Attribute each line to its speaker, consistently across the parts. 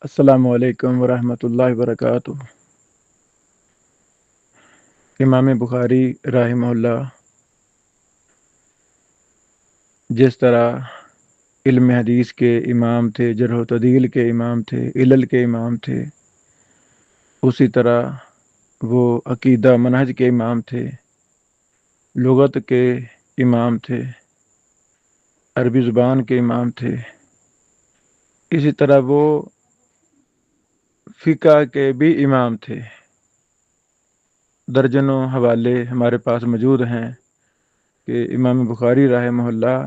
Speaker 1: السلام علیکم ورحمۃ اللہ وبرکاتہ۔ امام بخاری رحمہ اللہ جس طرح علم حدیث کے امام تھے، جرح و تعدیل کے امام تھے، علل کے امام تھے، اسی طرح وہ عقیدہ منہج کے امام تھے، لغت کے امام تھے، عربی زبان کے امام تھے۔ اسی طرح وہ فقہ کے بھی امام تھے۔ درجنوں حوالے ہمارے پاس موجود ہیں کہ امام بخاری رحمہ اللہ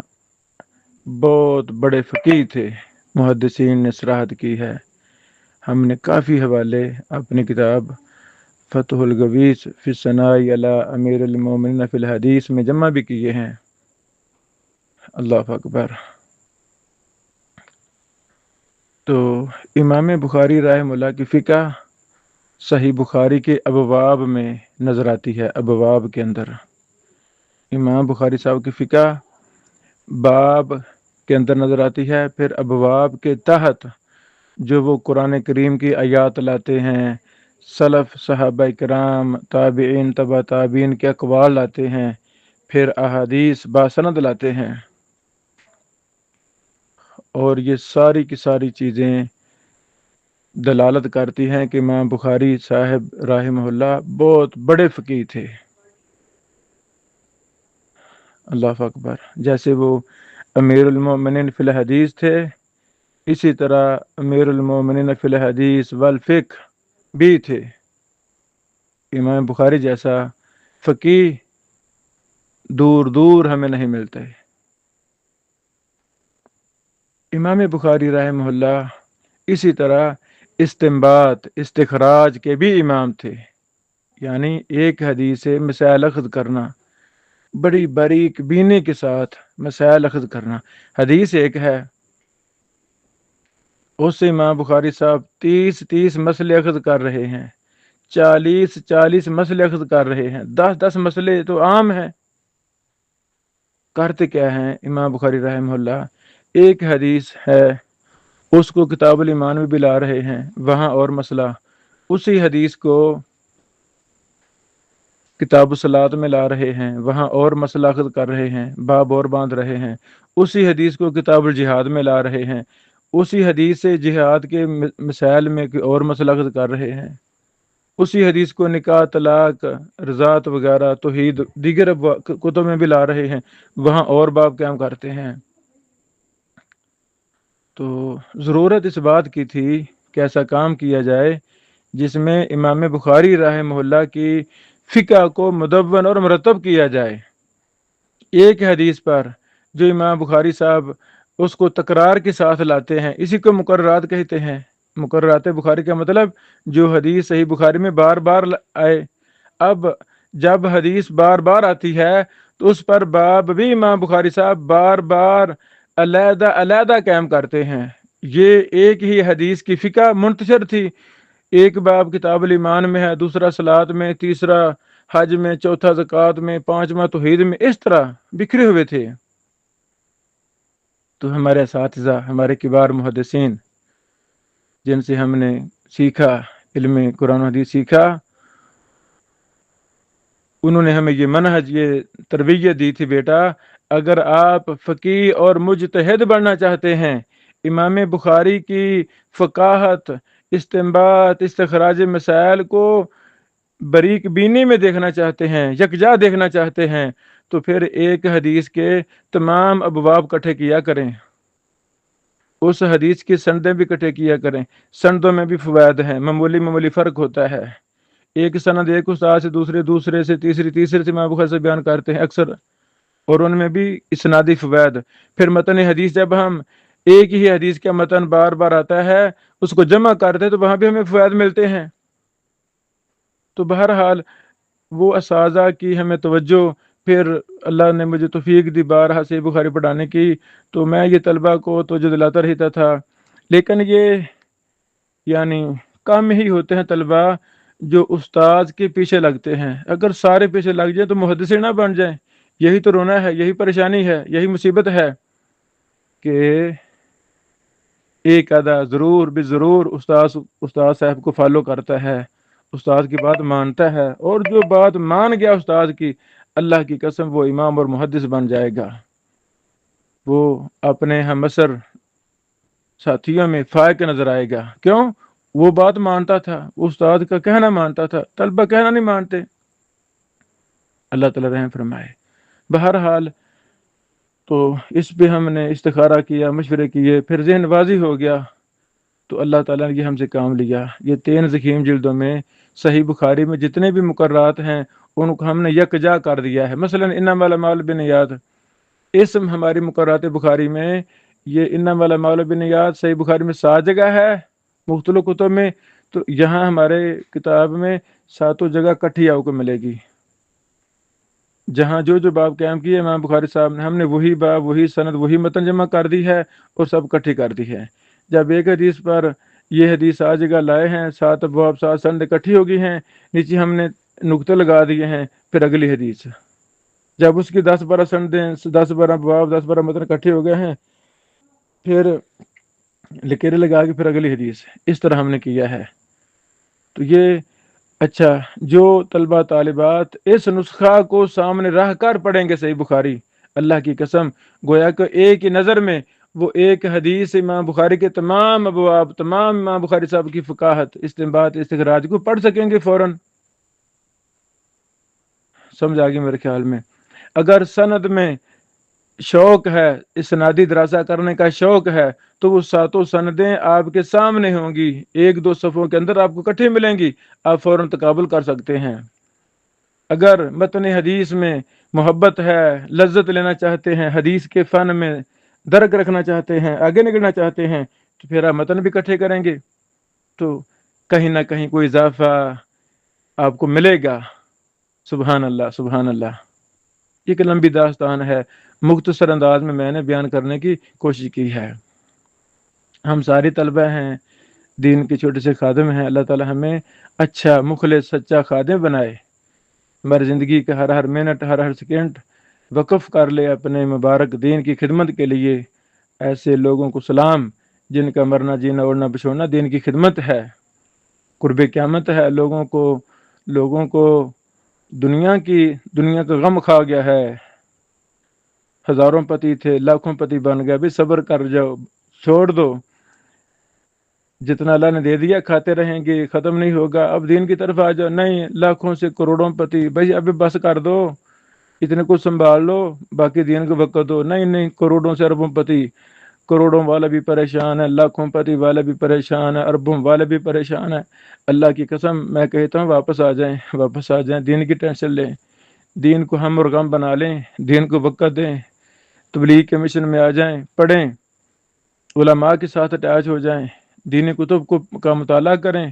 Speaker 1: بہت بڑے فقیہ تھے، محدثین نے صراحت کی ہے۔ ہم نے کافی حوالے اپنی کتاب فتح الغویث فی الثناء علی امیر المومنین فی الحدیث میں جمع بھی کیے ہیں۔ اللہ اکبر۔ تو امام بخاری رحمہ اللہ کی فقہ صحیح بخاری کے ابواب میں نظر آتی ہے۔ ابواب کے اندر امام بخاری صاحب کی فقہ باب کے اندر نظر آتی ہے، پھر ابواب کے تحت جو وہ قرآن کریم کی آیات لاتے ہیں، سلف صحابہ کرام تابعین تبع تابعین کے اقوال لاتے ہیں، پھر احادیث باسند لاتے ہیں، اور یہ ساری کی ساری چیزیں دلالت کرتی ہیں کہ امام بخاری صاحب رحمہ اللہ بہت بڑے فقیہ تھے۔ اللہ اکبر۔ جیسے وہ امیر المومنین فی الحدیث تھے، اسی طرح امیر المومنین فی الحدیث والفقہ بھی تھے۔ امام بخاری جیسا فقیہ دور دور ہمیں نہیں ملتے۔ امام بخاری رحمہ اللہ اسی طرح استنباط استخراج کے بھی امام تھے، یعنی ایک حدیث سے مسائل اخذ کرنا، بڑی باریک بینی کے ساتھ مسائل اخذ کرنا۔ حدیث ایک ہے، اس سے امام بخاری صاحب 30 مسئلے اخذ کر رہے ہیں، 40 مسئلے اخذ کر رہے ہیں، 10 مسئلے تو عام ہیں۔ کرتے کیا ہیں امام بخاری رحمہ اللہ؟ ایک حدیث ہے، اس کو کتاب الایمان میں بھی لا رہے ہیں، وہاں اور مسئلہ، اسی حدیث کو کتاب الصلاۃ میں لا رہے ہیں، وہاں اور مسئلہ اخذ کر رہے ہیں، باب اور باندھ رہے ہیں۔ اسی حدیث کو کتاب الجہاد میں لا رہے ہیں، اسی حدیث سے جہاد کے مسائل میں اور مسئلہ اخذ کر رہے ہیں۔ اسی حدیث کو نکاح، طلاق، رضاعت وغیرہ، توحید دیگر کتب میں بھی لا رہے ہیں، وہاں اور باب قائم کرتے ہیں۔ تو ضرورت اس بات کی تھی کہ ایسا کام کیا جائے جس میں امام بخاری رحمہ اللہ کی فقہ کو مدون اور مرتب کیا جائے۔ ایک حدیث پر جو امام بخاری صاحب اس کو تکرار کے ساتھ لاتے ہیں، اسی کو مقررات کہتے ہیں۔ مقررات بخاری کا مطلب جو حدیث صحیح بخاری میں بار بار آئے۔ اب جب حدیث بار بار آتی ہے تو اس پر باب بھی امام بخاری صاحب بار بار علیحدہ علیحدہ قائم کرتے ہیں۔ یہ ایک ہی حدیث کی فقہ منتشر تھی، ایک باب کتاب الایمان میں ہے، دوسرا صلاۃ میں، تیسرا حج میں، چوتھا زکوٰۃ میں، پانچواں توحید میں، اس طرح بکھرے ہوئے تھے۔ تو ہمارے اساتذہ، ہمارے کبار محدثین جن سے ہم نے سیکھا، علم قرآن و حدیث سیکھا، انہوں نے ہمیں یہ منہج، یہ تربیت دی تھی، بیٹا اگر آپ فقیہ اور مجتہد بننا چاہتے ہیں، امام بخاری کی فقاہت، استنباط، استخراج مسائل کو باریک بینی میں دیکھنا چاہتے ہیں، یکجا دیکھنا چاہتے ہیں، تو پھر ایک حدیث کے تمام ابواب اکٹھے کیا کریں، اس حدیث کی سندیں بھی اکٹھے کیا کریں۔ سندوں میں بھی فوائد ہیں، معمولی فرق ہوتا ہے۔ ایک سند ایک استاد سے دوسرے سے تیسرے سے امام بخاری سے بیان کرتے ہیں اکثر، اور ان میں بھی اسنادی فوائد۔ پھر متن حدیث، جب ہم ایک ہی حدیث کا متن بار بار آتا ہے اس کو جمع کرتے ہیں تو وہاں بھی ہمیں فوائد ملتے ہیں۔ تو بہرحال وہ اساتذہ کی ہمیں توجہ، پھر اللہ نے مجھے توفیق دی بارہا صحیح بخاری پڑھانے کی، تو میں یہ طلبہ کو توجہ دلاتا رہتا تھا۔ لیکن یہ یعنی کم ہی ہوتے ہیں طلبہ جو استاد کے پیچھے لگتے ہیں۔ اگر سارے پیچھے لگ جائیں تو محدث نہ بن جائیں۔ یہی تو رونا ہے، یہی پریشانی ہے، یہی مصیبت ہے کہ ایک آدھا ضرور بھی ضرور استاد صاحب کو فالو کرتا ہے، استاد کی بات مانتا ہے، اور جو بات مان گیا استاد کی، اللہ کی قسم وہ امام اور محدث بن جائے گا، وہ اپنے ہم عصر ساتھیوں میں فائق نظر آئے گا۔ کیوں؟ وہ بات مانتا تھا، استاد کا کہنا مانتا تھا، طلبہ کہنا نہیں مانتے۔ اللہ تعالی رحم فرمائے۔ بہرحال تو اس پہ ہم نے استخارہ کیا، مشورے کیے، پھر ذہن واضح ہو گیا، تو اللہ تعالیٰ نے یہ ہم سے کام لیا۔ یہ 3 ضخیم جلدوں میں صحیح بخاری میں جتنے بھی مقررات ہیں ان کو ہم نے یکجا کر دیا ہے۔ مثلا انما الاعمال بالنیات، اسم ہماری مقررات بخاری میں یہ انما الاعمال بالنیات صحیح بخاری میں 7 جگہ ہے، مختلف کتب میں، تو یہاں ہمارے کتاب میں 7 جگہ کٹھی آپ کو ملے گی۔ جہاں جو باب قائم کیے امام بخاری صاحب نے، ہم نے وہی باب، وہی سند، وہی متن جمع کر دی ہے اور سب کٹھی کر دی ہے۔ جب ایک حدیث پر یہ حدیث 7 جگہ لائے ہیں، 7 ابواب 7 سند اکٹھی ہو گئی ہیں، نیچے ہم نے نقطے لگا دیے ہیں، پھر اگلی حدیث جب اس کی 10-12 سندیں، 10-12 ابواب، 10-12 متن اکٹھے ہو گئے ہیں، پھر لکیریں لگا کے پھر اگلی حدیث، اس طرح ہم نے کیا ہے۔ تو یہ اچھا، جو طلبہ طالبات اس نسخہ کو سامنے رہ کر پڑھیں گے صحیح بخاری، اللہ کی قسم گویا کہ ایک ہی نظر میں وہ ایک حدیث امام بخاری کے تمام ابواب، تمام امام بخاری صاحب کی فقاہت، استنباط، استخراج کو پڑھ سکیں گے فوراً۔ سمجھ آگے میرے خیال میں؟ اگر سند میں شوق ہے، اسنادی دراسہ کرنے کا شوق ہے، تو وہ 7 سندیں آپ کے سامنے ہوں گی، 1-2 صفحوں کے اندر آپ کو کٹھی ملیں گی، آپ فوراً تقابل کر سکتے ہیں۔ اگر متن حدیث میں محبت ہے، لذت لینا چاہتے ہیں، حدیث کے فن میں درک رکھنا چاہتے ہیں، آگے نکلنا چاہتے ہیں، تو پھر آپ متن بھی اکٹھے کریں گے، تو کہیں نہ کہیں کوئی اضافہ آپ کو ملے گا۔ سبحان اللہ، سبحان اللہ۔ ایک لمبی داستان ہے، مختصر انداز میں نے بیان کرنے کی کوشش کی ہے۔ ہم ساری طلبہ ہیں، دین کے چھوٹے سے خادم ہیں، اللہ تعالی ہمیں اچھا مخلص سچا خادم بنائے، ہماری زندگی کا ہر منٹ، ہر سیکنڈ وقف کر لے اپنے مبارک دین کی خدمت کے لیے۔ ایسے لوگوں کو سلام جن کا مرنا جینا اڑنا بچھوڑنا دین کی خدمت ہے، قرب قیامت ہے، لوگوں کو دنیا کا غم کھا گیا ہے، ہزاروں پتی تھے، لاکھوں پتی بن گئے، بھی صبر کر جاؤ، چھوڑ دو، جتنا اللہ نے دے دیا کھاتے رہیں گے، ختم نہیں ہوگا، اب دین کی طرف آ جاؤ۔ نہیں، لاکھوں سے کروڑوں پتی، بھائی ابھی بس کر دو، اتنے کچھ سنبھال لو، باقی دین کو وقت دو۔ نہیں، کروڑوں سے اربوں پتی، کروڑوں والا بھی پریشان ہے، لاکھوں پتی والا بھی پریشان ہے، اربوں والا بھی پریشان ہے۔ اللہ کی قسم میں کہتا ہوں واپس آ جائیں، دین کی ٹینشن لیں، دین کو ہم اور غم بنا لیں، دین کو وقت دیں، تبلیغ کے مشن میں آ جائیں، پڑھیں، علماء کے ساتھ اٹیچ ہو جائیں، دینی کتب کا مطالعہ کریں،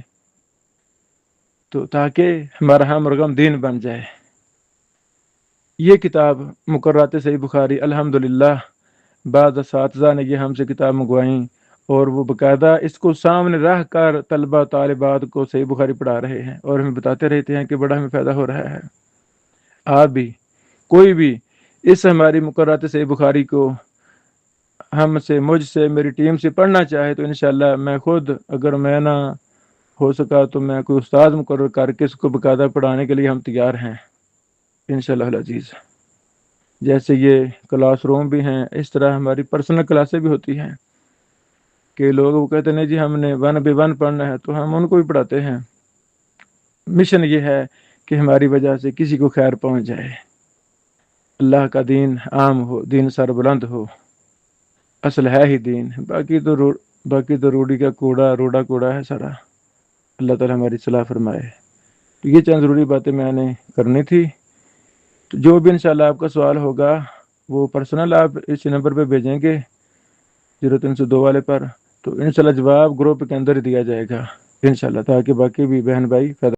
Speaker 1: تو تاکہ ہمارا ہم اور غم دین بن جائے۔ یہ کتاب مقررات صحیح بخاری الحمدللہ بعض اساتذہ نے یہ ہم سے کتاب منگوائیں، اور وہ باقاعدہ اس کو سامنے رہ کر طلبہ طالبات کو صحیح بخاری پڑھا رہے ہیں، اور ہمیں بتاتے رہتے ہیں کہ بڑا ہمیں فائدہ ہو رہا ہے۔ آپ بھی، کوئی بھی اس ہماری مقررات صحیح بخاری کو ہم سے، مجھ سے، میری ٹیم سے پڑھنا چاہے، تو انشاءاللہ میں خود، اگر میں نہ ہو سکا تو میں کوئی استاد مقرر کر کے اس کو باقاعدہ پڑھانے کے لیے ہم تیار ہیں انشاءاللہ العزیز۔ جیسے یہ کلاس روم بھی ہیں، اس طرح ہماری پرسنل کلاسیں بھی ہوتی ہیں، کہ لوگ وہ کہتے ہیں جی ہم نے 1 پڑھنا ہے، تو ہم ان کو بھی پڑھاتے ہیں۔ مشن یہ ہے کہ ہماری وجہ سے کسی کو خیر پہنچ جائے، اللہ کا دین عام ہو، دین سر بلند ہو، اصل ہے ہی دین، باقی تو روڑی کا روڑا کوڑا ہے سارا۔ اللہ تعالی ہماری صلاح فرمائے۔ تو یہ چند ضروری باتیں میں نے کرنی تھی۔ تو جو بھی انشاءاللہ آپ کا سوال ہوگا وہ پرسنل آپ اس نمبر پہ بھیجیں گے 0302 والے پر، تو انشاءاللہ جواب گروپ کے اندر ہی دیا جائے گا انشاءاللہ، تاکہ باقی بھی بہن بھائی فائدہ